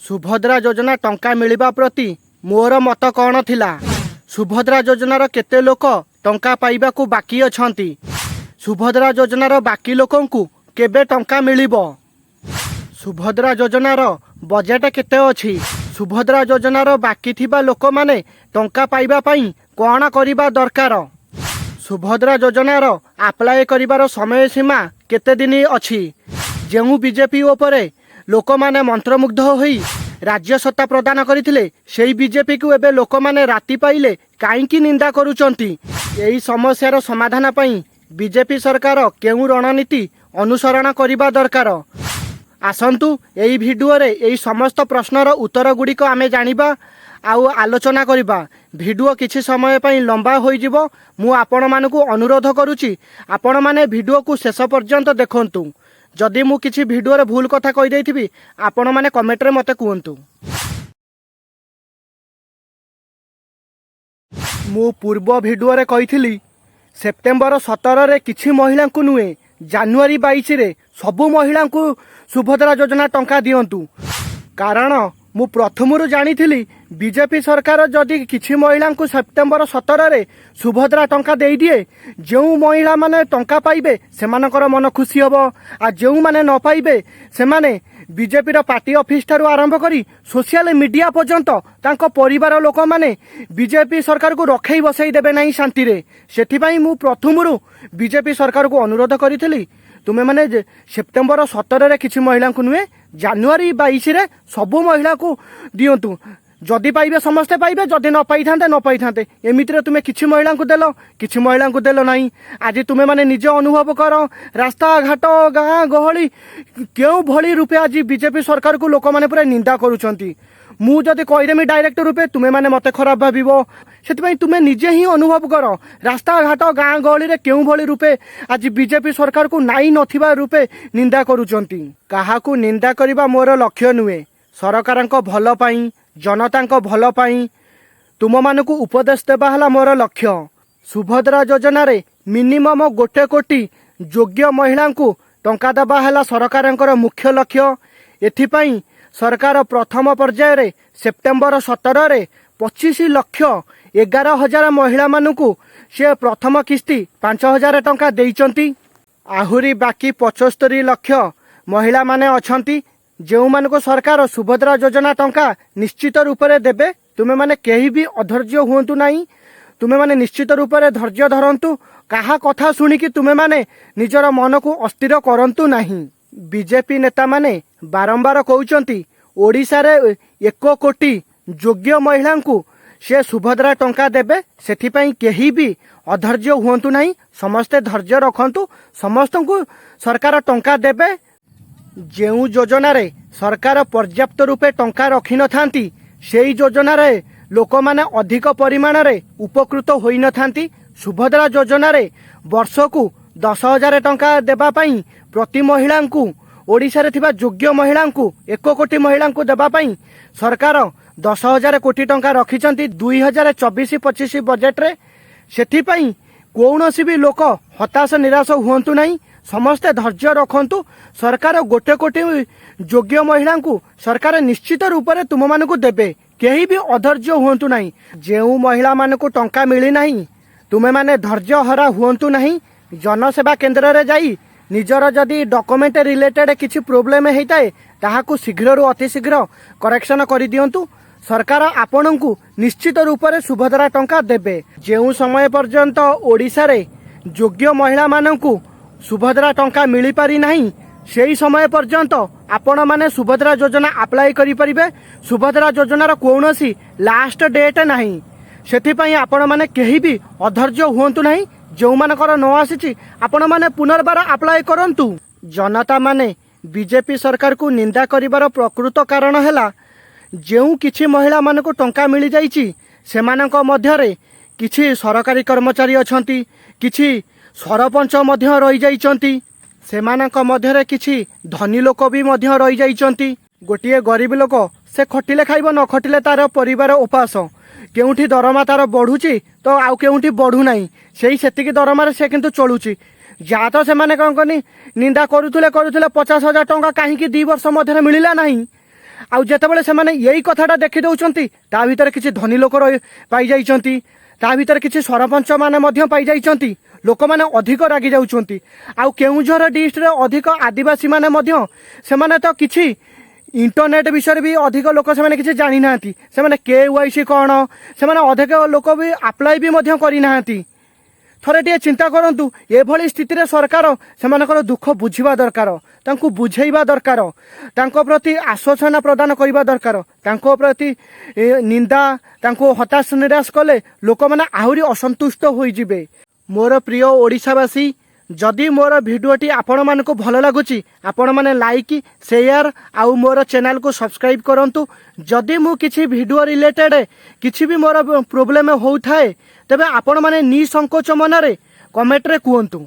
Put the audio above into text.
सुभद्रा योजना टंका मिलिबा प्रति मोर मत कौन थिला? सुभद्रा योजनार केते लोक टंका पाइबाकू बाकी अछंती? सुभद्रा योजनार बाकी लोकंकू केबे टंका मिलिबो? सुभद्रा योजनार बजेट केते अछि? सुभद्रा योजनार बाकी थिबा लोक माने टंका पाइबा पई कोन करिबा दरकार? सुभद्रा योजनार अप्लाई करिबार समय सीमा केते दिन अछि? जेउ बीजेपी उपरे लोक माने मंत्रमुग्ध होई राज्य सत्ता प्रदान करथिले सेही बीजेपी को एबे लोक माने राति पाइले काईकी निंदा करूचंती? एही समस्यार समाधान पई बीजेपी सरकार केउ रणनीति अनुसरण करिबा दरकार? आसंतु एही भिडियो रे एही समस्त प्रश्नर उत्तर गुड़िक आमे जानिबा आउ आलोचना करिबा। भिडियो किछि समय पई लंबा होई जिवो। मु आपण मानकु अनुरोध करूची आपण माने भिडियो को शेष पर्यंत देखंतु। जदि मु किछि भिडियो रे भूल कथा कहि देथिबि आपण माने कमेंट रे मते कहंतु। मु पूर्व भिडियो रे कहिथिली सेप्टेम्बर 17 रे किछि महिला को नुए जनवरी 22 रे सबु महिला को सुभद्रा योजना टंका दियंतु। कारण मु प्रथमरु जानिथिली बीजेपी सरकार जदि किछि महिला को सेप्टेम्बर 17 रे सुभद्रा टंका दे दिए जो महिला माने टंका पाइबे सेमानकर मन खुशी हबो आ जो माने न पाइबे सेमाने बीजेपी रो पार्टी ऑफिस ठारू आरंभ करी सोशल मीडिया पर्यंत तांको परिवार लोक माने बीजेपी सरकार को रखई बसई देबे नहीं शांति रे। सेथि पई मु प्रथमरु बीजेपी सरकार को अनुरोध करिथिली तुमे माने सेप्टेम्बर 17 रे किछि महिला को नुए जनवरी 22 रे सबु महिला को दियंतु। जदि पाइबे समस्ते पाइबे, जदि न पाई थांते एमिति रे तुमे किछि महिला को देलो, किछि महिला को देलो नाही। आज तुमे माने निजे अनुभव कर रास्ता घाट गाँ गहली केउ भली रूपे आज बीजेपी सरकार को लोक माने पूरा निंदा करूचंती। मु जदि कहिदेमी डायरेक्ट रूपे तुमे माने मते खराब भाबिबो। सेति तुमे निजे ही अनुभव कर रास्ता घाट गाँ गहली रे केउ भली रूपे आज बीजेपी सरकार को नाई नथिबा रूपे निंदा करूचंती। काहाकू निंदा करिबा मोर लक्ष्य नुहे। सरकारक भल पाई जनतांक भल पाई तुम मानकू उपदेश देबा हला मोर लक्ष्य। सुभद्रा योजना रे मिनिमम 1 कोटी योग्य महिला को टंका देबा हला सरकारंकर मुख्य लक्ष्य। एथिपाई सरकार प्रथम पर्याय रे सेप्टेम्बर 17 रे 25 लक्ष 11,000 महिला मानकू से प्रथम किस्ती 5,000 टंका देइचंती। आहुरी बाकी 75 लक्ष महिला माने अछंती जो मानको सरकार सुभद्रा योजना टंका निश्चित रूप से देबे। तुमे माने केही भी अधैर्य हुंतु नाही। तुमे माने निश्चित रूप से धैर्य धरंतु। काहा कथा सुनिकी तुमे माने निजर मन को अस्थिर करंतु नाही। बीजेपी नेता माने बारंबार कहउचंती ओडिसा रे 1 कोटी योग्य महिला को से सुभद्रा टंका देबे। सेथि पई केही भी अधैर्य हुंतु नाही। समस्ते धैर्य रखंतु। समस्त को सरकार टंका देबे। जेउ योजना रे सरकार पर्याप्त रूपे टंका रखि न थांती सेही योजना रे लोक माने अधिक परिमाण रे उपकृत होई न थांती। सुभद्रा योजना रे वर्ष को 10,000 टंका देबा पई प्रति महिला को ओडिसा रे थिबा योग्य महिला को 1 कोटी महिला को देबा पई सरकार 10,000 कोटी टंका रखिचंती 2024-25 बजेट रे। सेथि पई कौनसी भी लोक हताश निराश हुंतु नाही। समस्ते धैर्य रखंतु। सरकार 1 कोटी योग्य महिला को सरकार निश्चित रूप से तुम मानकू देबे। केही भी अधैर्य हुंतु नाही। जेउ महिला मानकू टंका मिली नाही तुमे माने धैर्य हरा हुंतु नाही। जनसेवा केंद्र रे जाई निजर जदि डॉक्यूमेंट रिलेटेड किछि प्रॉब्लम हेइताए ताहाकू शीघ्र अति शीघ्र करेक्शन करि दियंतु। सरकार आपणकू निश्चित रूप से सुभद्रा टंका देबे। जेउ समय पर्यंत ओडिसा रे योग्य महिला मानकू सुभद्रा टंका मिली पारि नाही सेही समय पर्यंत आपण माने सुभद्रा योजना अप्लाई करि परिबे। सुभद्रा योजनार कौनसी लास्ट डेट नाही। सेथि पई आपण माने केही भी अधैर्य हुंतु नाही। जो मानकर न आसीची आपण माने पुनर्बार अप्लाई करंतु। जनता माने बीजेपी सरकार को निंदा करिवार प्रकृत कारण हैला जेउ किछि महिला मानकू टंका मिली जाईची सेमानक मध्यरे किछि सरकारी कर्मचारी अछंती, किछि सरपंच मध्य रही जाइचंती, सेमानक मध्यरे किछि धनी लोक भी मध्य रही जाइचंती। गोटिए गरीब लोक से खटिले खाइबो न खटिले तार परिवार उपास। केउठी दरमा तार बढ़ुची तो आउ केउठी बढ़ू नाही। सेही सेतिकी दरमार से किंतु चलुची। जा तो सेमाने कौन कनी निंदा करुथुले 50,000 टंका कहीं 2 वर्ष मध्य मिलला नहीं। आउ जेतेबेले सेमाने यही कथाटा देखि दउचंती ता भीतर किछि धनी लोक पाई जाइचंती ता भीतर किछि सरपंच माने मध्य पाई जाइचंती लोक माने अधिक रागी जाउचंती आउ केउझर डिस्ट्रिक्ट रे अधिक आदिवासी माने मध्य सेमाने तो किछि इंटरनेट विषय भी अधिक लोक से किसी जानी ना से KYC कौन से अधिक लोक भी अप्लाई भी करी ना थोड़े टे चिंता करूँ एभली स्थिति रे सरकार से दुख बुझा दरकार तांको बुझेइबा दरकार तांको प्रति आश्वासना प्रदान करबा दरकार तांको प्रति निंदा तांको हताश निराश कले लोक मैंने आहुरी असंतुष्ट होई जिबे। मोर प्रिय ओडिशावासी जदि मोर भिडियोटी आपण मानक भल लगुच आपण मैंने लाइक शेयर आउ मोर चैनल को सब्सक्राइब करंतु। जदि मु किछि भिडियो रिलेटेड किछि भी मोर प्रोब्लेम होउ थाए तेबे आपण माने निसंकोच मनरे कमेंट रे कहंतु।